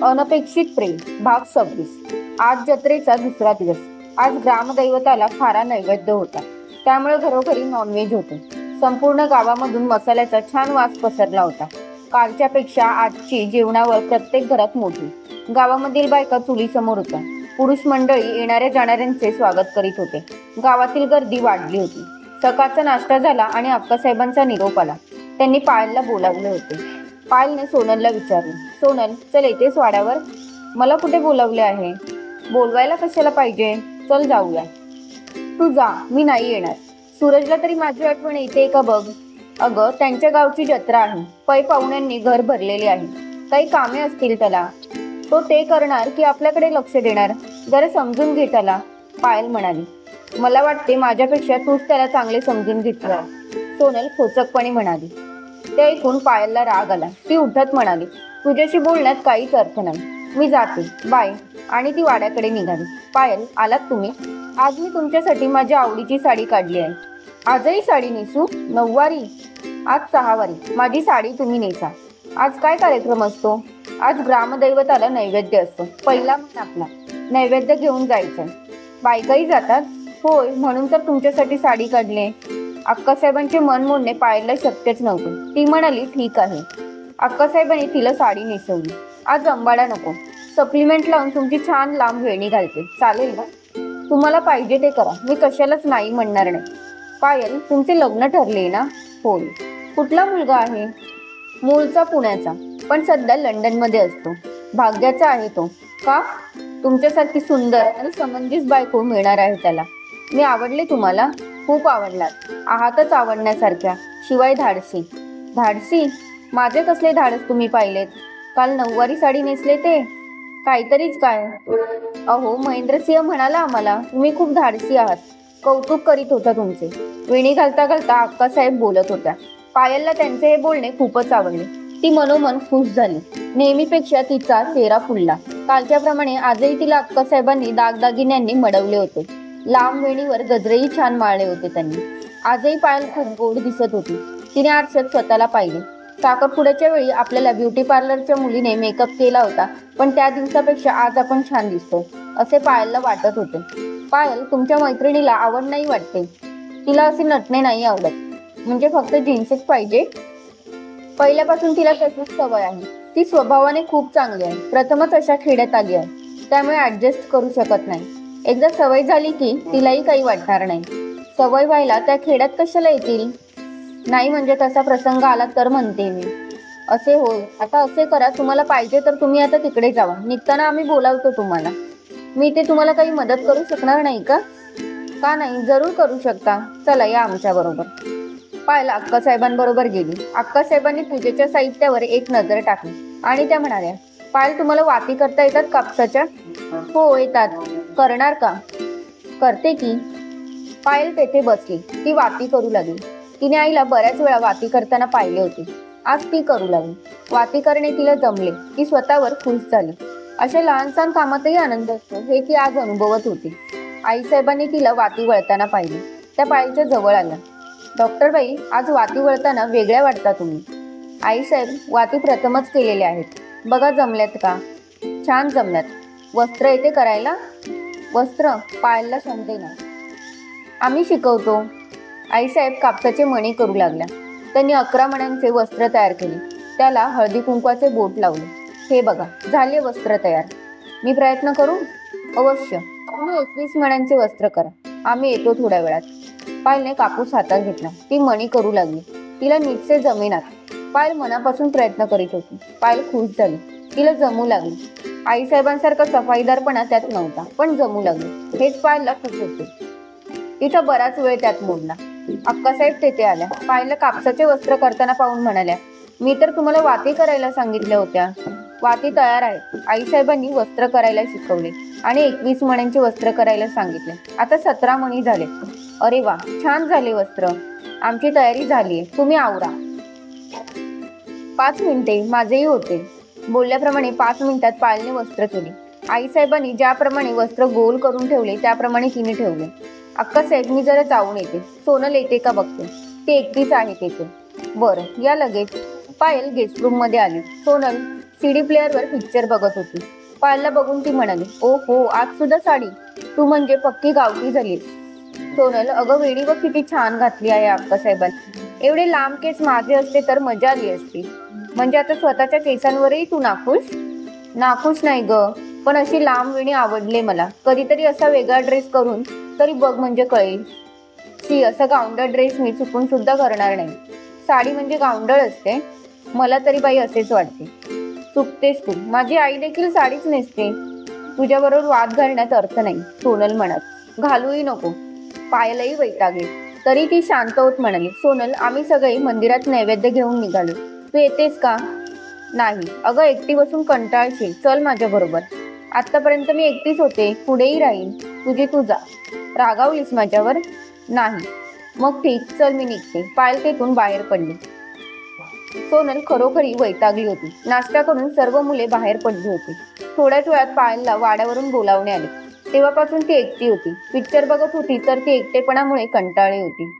अनपेक्षित प्रेम भाग 26। आज जत्रेचा दुसरा दिवस। आज ग्रामदैवताला खारा नैवेद्य होता, त्यामुळे घरोघरी नॉनव्हेज होते। संपूर्ण गावामधून मसाल्याचा छान वास पसरला होता। कालच्या पेक्षा आजची जेवणावर प्रत्येक घरात मोठी। गावामधील बायका चुलीसमोर होत्या। पुरुष मंडळी येणाऱ्या जाणाऱ्यांचे स्वागत करीत होते। गावातील गर्दी वाढली होती। सकाळचा नाश्ता झाला आणि अक्कासाहेबांचा निरोप आला। त्यांनी पायलला बोलावले होते। पायलने सोनलला विचारले, सोनल, चल येतेस वाड्यावर? मला कुठे बोलावले आहे? बोलवायला कशाला पाहिजे? चल जाऊया. तू जा, मी नाही येणार. सूरजला तरी माझी आठवण येते का बघ. अगं, त्यांच्या गावची जत्रा आहे. पै पाहुण्यांनी घर भरलेले आहे. काही कामे असतील त्याला. तो ते करणार की आपल्याकडे लक्ष देणार? जरा समजून घे त्याला, पायल म्हणाली. मला वाटते माझ्यापेक्षा तूच त्याला चांगले समजून घेतलं, सोनल खोचकपणे म्हणाली. ते ऐकून पायलला राग आला. ती उठत म्हणाली, तुझ्याशी बोलण्यात काहीच अर्थ नाही. मी जाते, बाय. आणि ती वाड्याकडे निघाली. पायल, आलात तुम्ही? आज मी तुमच्यासाठी माझ्या आवडीची साडी काढली आहे. आजही साडी नेसू? 9 वारी? आज 6 वारी. माझी साडी तुम्ही नेसा. आज काय कार्यक्रम असतो? आज ग्रामदैवताला नैवेद्य असतो. पहिला मान आपला. नैवेद्य घेऊन जायचं. बायकाही जातात? होय, म्हणून तर तुमच्यासाठी साडी काढली. अक्कासाहेबांचे मन मोडणे पायलला शक्यच नव्हते. ती म्हणाली, ठीक आहे. अक्कासाहेबांनी तिला साडी नेसवली. आज अंबाडा नको. सप्लिमेंट लावून तुमची छान लांब वेणी घालते, चालेल ना? तुम्हाला पाहिजे ते करा, मी कशालाच नाही म्हणणार नाही. पायल, तुमचे लग्न ठरले ना? होय. कुठला मुलगा आहे? मूळचा पुण्याचा, पण सध्या लंडनमध्ये असतो. भाग्याचा आहे तो. का? तुमच्यासारखी सुंदर आणि समंजस बायको मिळणार आहे त्याला. मी आवडले तुम्हाला? खूप आवडलात. आहातच आवडण्यासारख्या, शिवाय धाडसी. धाडसी? माझे कसले धाडस तुम्ही पाहिलेत? काल 9 वारी साडी नेसले ते काहीतरीच काय. अहो, महेंद्रसिंह म्हणाला आम्हाला तुम्ही खूप धाडसी आहात. कौतुक करीत होता तुमचे. वेणी घालता घालता अक्कासाहेब बोलत होत्या. पायलला त्यांचे हे बोलणे खूपच आवडले. ती मनोमन खुश झाली. नेहमीपेक्षा तिचा चेहरा फुलला. कालच्याप्रमाणे आजही तिला अक्कासाहेबांनी दागदागिन्यांनी मडवले होते. लांब वेणीवर गजरेही छान माळले होते त्यांनी. आजही पायल खूप गोड दिसत होती. तिने आरशात स्वतःला पाहिले. साखरपुड्याच्या वेळी आपल्याला ब्युटी पार्लरच्या मुलीने मेकअप केला होता, पण त्या दिवसापेक्षा आज आपण छान दिसतो असे पायलला वाटत होते. पायल, तुमच्या मैत्रिणीला आवड नाही वाटते? तिला असे नटणे नाही आवडत. म्हणजे फक्त जीन्सच पाहिजे? पहिल्यापासून तिला तशीच सवय आहे. ती स्वभावाने खूप चांगली आहे. प्रथमच अशा खेड्यात आली आहे, त्यामुळे ऍडजस्ट करू शकत नाही. एकदा सवय झाली की तिलाही काही वाटणार नाही. सवय व्हायला त्या खेड्यात कशाला येतील? नाही म्हणजे तसा प्रसंग आला तर म्हणते मी. असे होय. आता असे करा, तुम्हाला पाहिजे तर तुम्ही आता तिकडे जावा. निघताना आम्ही बोलावतो तुम्हाला. मी ते तुम्हाला काही मदत करू शकणार नाही का? का नाही, जरूर करू शकता. चला या आमच्या बरोबर. पायल अक्कासाहेबांबरोबर गेली. अक्कासाहेबांनी पूजेच्या साहित्यावर एक नजर टाकली आणि त्या म्हणाल्या, पायल, तुम्हाला वाती करता येतात कापसाच्या? हो येतात. करणार का? करते की. पायल तेथे बसली. ती वाती करू लागली. तिने आईला बऱ्याच वेळा वाती करताना पाहिले होते. आज ती करू लागली. वाती करणे तिला जमले. ती स्वतःवर खुश झाली. अशा लहान सहान कामातही आनंद असतो हे ती आज अनुभवत होती. आईसाहेबांनी तिला वाती वळताना पाहिले. त्या पायलच्या जवळ आल्या. डॉक्टर बाई, आज वाती वळताना वेगळ्या वाटता तुम्ही. आईसाहेब, वाती प्रथमच केलेले आहेत. बघा जमल्यात का? छान जमल्यात. वस्त्र येते करायला? वस्त्र? पायलला समजे ना. आम्ही शिकवतो. आईसाहेब कापसाचे मणी करू लागल्या. त्यांनी 11 मण्यांचे वस्त्र तयार केले. त्याला हळदी कुंकवाचे बोट लावले. हे बघा, झाले वस्त्र तयार. मी प्रयत्न करू? अवश्य. तुम्ही 21 मण्यांचे वस्त्र करा. आम्ही येतो थोड्या वेळात. पायलने कापूस हातात घेतला. ती मणी करू लागली. तिला नीटसे जमेनात. पायल मनापासून प्रयत्न करीत होती. पायल खुश झाली. तिला जमू लागली. आईसाहेबांसारखा सफाईदारपणा त्यात नव्हता, पण जमू लागली. हेच पायलला खूप होते. तिचा बराच वेळ त्यात मोडला. अक्कासाहेब तेथे आल्या. पायलला कापसाचे वस्त्र करताना पाहून म्हणाल्या, मी तर तुम्हाला वाती करायला सांगितल्या होत्या. वाती तयार आहे. आईसाहेबांनी वस्त्र करायला शिकवले आणि 21 मण्यांचे वस्त्र करायला सांगितले. आता 17 मणी झाले. अरे वा, छान झाले वस्त्र. आमची तयारी झालीये, तुम्ही आवरा. 5 मिनिटे, माझेही होते. बोलल्याप्रमाणे 5 मिनिटात पायलने वस्त्र केले. आईसाहेबांनी ज्याप्रमाणे वस्त्र गोल करून ठेवले त्याप्रमाणे तिने ठेवले. अक्कासाहेब, मी जरा जाऊन येते. सोनल येते का बघते. ते एकटीच आहे तेथे. बरं, या लगेच. पायल गेस्ट रूम मध्ये आली. सोनल, सीडी प्लेअरवर पिक्चर बघत होती. पायलला बघून ती म्हणाली, ओ हो, आज सुद्धा साडी, तू म्हणजे पक्की गावठी झालीस. सोनल, अगं वेडी व किती छान घातली आहे अक्कासाहेबांनी. एवढे लांब केस माझे असते तर मजा आली असती. म्हणजे आता स्वतःच्या केसांवरही तू नाखुश? नाखुश नाही ग, पण अशी लांब वेणी आवडले मला. कधीतरी असा वेगळा ड्रेस करून तरी बघ, म्हणजे कळेल. शी, असा गावंढळ ड्रेस मी चुकून सुद्धा करणार नाही. साडी म्हणजे गावंढळ असते? मला तरी बाई असेच वाटते. चुकतेस तू, माझी आई देखील साडीच नेसते. तुझ्याबरोबर वाद घालण्यात अर्थ नाही, सोनल म्हणत. घालूही नको. पायलही वैतागली. तरी ती शांत होत म्हणाली, सोनल, आम्ही सगळे मंदिरात नैवेद्य घेऊन निघालो. तू येतेस का? नाही अगं, एकटी बसून कंटाळशील, चल माझ्या बरोबर. आतापर्यंत मी एकटीच होते, पुढेही राहीन. तुझी तू जा. रागावलीस माझ्यावर? नाही. मग ठीक, चल मी निघते. पायल तेथून बाहेर पडली. सोनल खरोखरी वैतागली होती. नाश्ता करून सर्व मुले बाहेर पडली होती. थोड्याच वेळात पायलला वाड्यावरून बोलावणे आले. तेव्हापासून ती एकटी होती. पिक्चर बघत होती तर ती एकटेपणामुळे कंटाळली होती.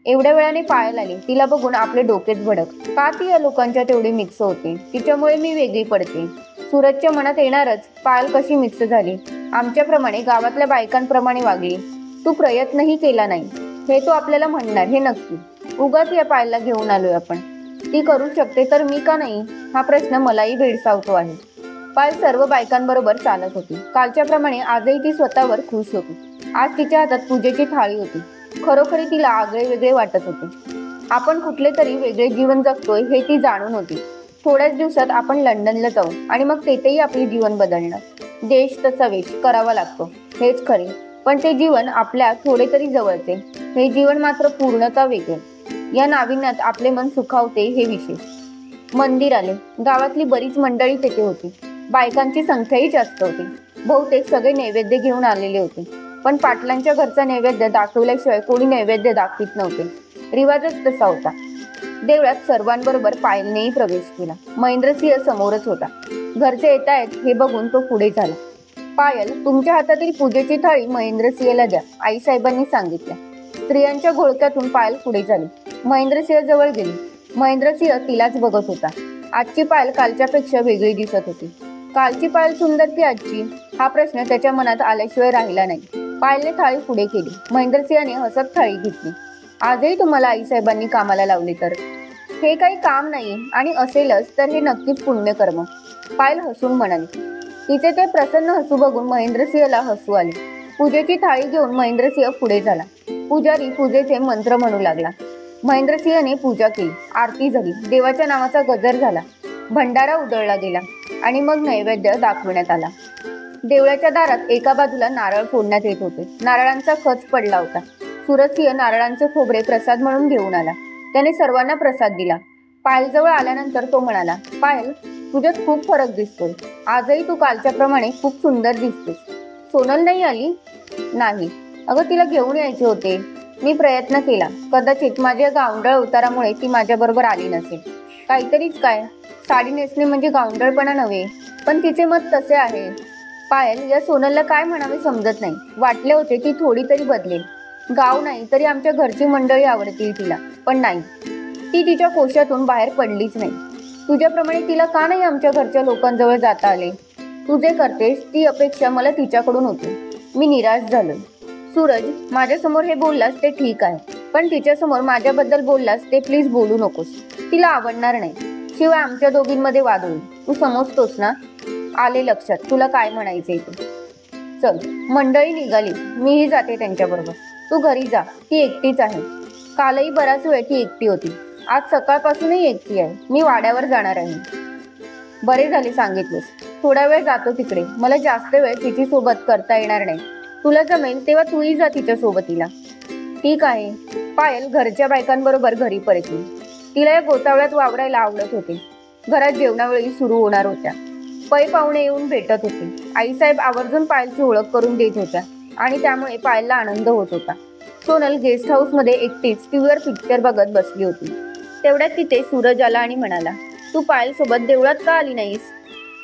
एवढ्या वेळाने पायल आली. तिला बघून आपले डोकेच भडक. का ती या लोकांच्या तेवढी मिक्स होते? तिच्यामुळे मी वेगळी पडते. सूरजच्या मनात येणारच, पायल कशी मिक्स झाली? आमच्याप्रमाणे गावातल्या बायकांप्रमाणे वागली. तू प्रयत्नही केला नाही हे तो आपल्याला म्हणणार, हे नक्की. उगाच या पायलला घेऊन आलोय आपण. ती करू शकते तर मी का नाही, हा प्रश्न मलाही भेडसावतो आहे. पायल सर्व बायकांबरोबर चालत होती. कालच्या प्रमाणे आजही ती स्वतःवर खुश होती. आज तिच्या हातात पूजेची थाळी होती. खरोखरी तिला आगळे वेगळे वाटत होते. आपण कुठले तरी वेगळे जीवन जगतोय हे ती जाणून होती. थोड्याच दिवसात आपण लंडनला जाऊ आणि मग तेथेही आपले जीवन बदलणार. देश तसा वेश करावा लागतो, हेच खरे. पण ते जीवन आपल्या थोडे तरी जवळचे. हे जीवन मात्र पूर्णतः वेगळे. या नाविन्यात आपले मन सुखावते, हे विशेष. मंदिर आले. गावातली बरीच मंडळी तेथे होती. बायकांची संख्याही जास्त होती. बहुतेक सगळे नैवेद्य घेऊन आलेले होते. पण पाटलांच्या घरचा नैवेद्य दाखवल्याशिवाय कोणी नैवेद्य दाखवित नव्हते. रिवाजच तसा होता. देवळात सर्वांबरोबर पायलनेही प्रवेश केला. महेंद्रसिंह समोरच होता. घरचे येत आहेत हे बघून तो पुढे झाला. पायल, तुमच्या हातातील पूजेची थाळी महेंद्रसिंहला द्या, आईसाहेबांनी सांगितलं. स्त्रियांच्या घोळक्यातून पायल पुढे झाली. महेंद्रसिंह जवळ गेली. महेंद्रसिंह तिलाच बघत होता. आजची पायल कालच्यापेक्षा वेगळी दिसत होती. कालची पायल सुंदर की आजची, हा प्रश्न त्याच्या मनात आल्याशिवाय राहिला नाही. पायलने थाळी पुढे केली. महेंद्रसिंहने हसत थाळी घेतली. आजही तुम्हाला आईसाहेबांनी कामाला लावले तर? हे काही काम नाही, आणि असेलच तर हे नक्कीच पुण्यकर्म, पायल हसून म्हणाली. तिचे ते प्रसन्न हसू बघून महेंद्रसिंहला हसू आले. पूजेची थाळी घेऊन महेंद्रसिंह पुढे झाला. पुजारी पूजेचे मंत्र म्हणू लागला. महेंद्रसिंहने पूजा केली. आरती झाली. देवाच्या नावाचा गजर झाला. भंडारा उधळला गेला आणि मग नैवेद्य दाखवण्यात आला. देवळाच्या दारात एका बाजूला नारळ फोडण्यात येत होते. नारळांचा खच पडला होता. सूरजसिंह नारळांचे खोबरे प्रसाद म्हणून घेऊन आला. त्याने सर्वांना प्रसाद दिला. पायलजवळ आल्यानंतर तो म्हणाला, पायल, तुझ्यात खूप फरक दिसतोय. आजही तू कालच्या प्रमाणे खूप सुंदर दिसतेस. सोनल नाही आली? नाही अगं, तिला घेऊन यायचे होते. मी प्रयत्न केला. कदाचित माझ्या गावंढळ अवतारामुळे ती माझ्याबरोबर आली नसेल. काहीतरीच काय, साडी नेसणे म्हणजे गावंढळपणा नव्हे. पण तिचे मत तसे आहे. पायल, या सोनलला काय म्हणावे समजत नाही. वाटले होते ती थोडी तरी बदलेल. गाव नाही तरी आमच्या घरची मंडळी आवडतील तिला, पण नाही. ती तिच्या कोशातून बाहेर पडलीच नाही. तुझ्याप्रमाणे तिला का नाही आमच्या घरच्या लोकांजवळ जाता आले? तू जे करतेस ती अपेक्षा मला तिच्याकडून होती. मी निराश झालो. सूरज, माझ्यासमोर हे बोललास ते ठीक आहे, पण तिच्यासमोर माझ्याबद्दल बोललास ते प्लीज बोलू नकोस. तिला आवडणार नाही. शिवाय आमच्या दोघींमध्ये वाद होईल. तू समजतोस ना? आले लक्षात तुला काय म्हणायचंय ते. चल, मंडळी निघाली. मीही जाते त्यांच्याबरोबर. तू घरी जा. ती एकटीच आहे. कालही बराच वेळ ती एकटी होती. आज सकाळपासूनही एकटी आहे. मी वाड्यावर जाणार आहे. बरे झाले सांगितलेस. थोडा वेळ जातो तिकडे. मला जास्त वेळ तिची सोबत करता येणार नाही. तुला जमेल तेव्हा तूही जा तिच्या सोबतीला. ठीक आहे. पायल घरच्या बायकांबरोबर घरी परतली. तिला या गोतावळ्यात वावरायला आवडत होते. घरात जेवणावेळी सुरू होणार होत्या. पै पाहुणे येऊन भेटत होते. आईसाहेब आवर्जून पायलची ओळख करून देत होत्या आणि त्यामुळे पायलला आनंद होत होता. सोनल गेस्ट हाऊसमध्ये एकटीच टीव्हीवर पिक्चर बघत बसली होती. तेवढ्यात तिथे सूरज आला आणि म्हणाला, तू पायल सोबत देवळात का आली नाहीस?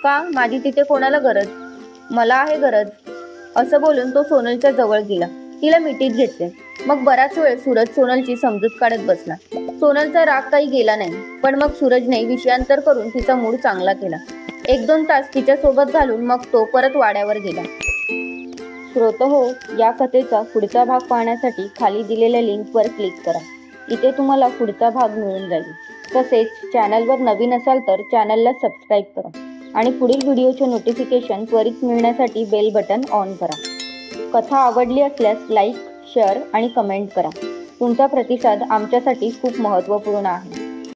का? माझी तिथे कोणाला गरज? मला आहे गरज. असं बोलून तो सोनलच्या जवळ गेला. तिला मिठीत घेतले. मग बराच वेळ सूरज सोनलची समजूत काढत बसला. सोनलचा राग काही गेला नाही, पण मग सूरजने विषयांतर करून तिचा मूड चांगला केला. 1-2 तास तिच्या सोबत घालून मग तो परत वाड्यावर गेला. श्रोतहो, या कथेचा पुढचा भाग पाहण्यासाठी खाली दिलेल्या लिंकवर क्लिक करा. इथे तुम्हाला पुढचा भाग मिळून जाईल. तसेच चॅनलवर नवीन असाल तर चॅनलला सबस्क्राईब करा आणि पुढील व्हिडिओचे नोटिफिकेशन त्वरित मिळण्यासाठी बेल बटन ऑन करा. कथा आवडली असल्यास लाईक, शेअर आणि कमेंट करा. तुमचा प्रतिसाद आमच्यासाठी खूप महत्त्वपूर्ण आहे.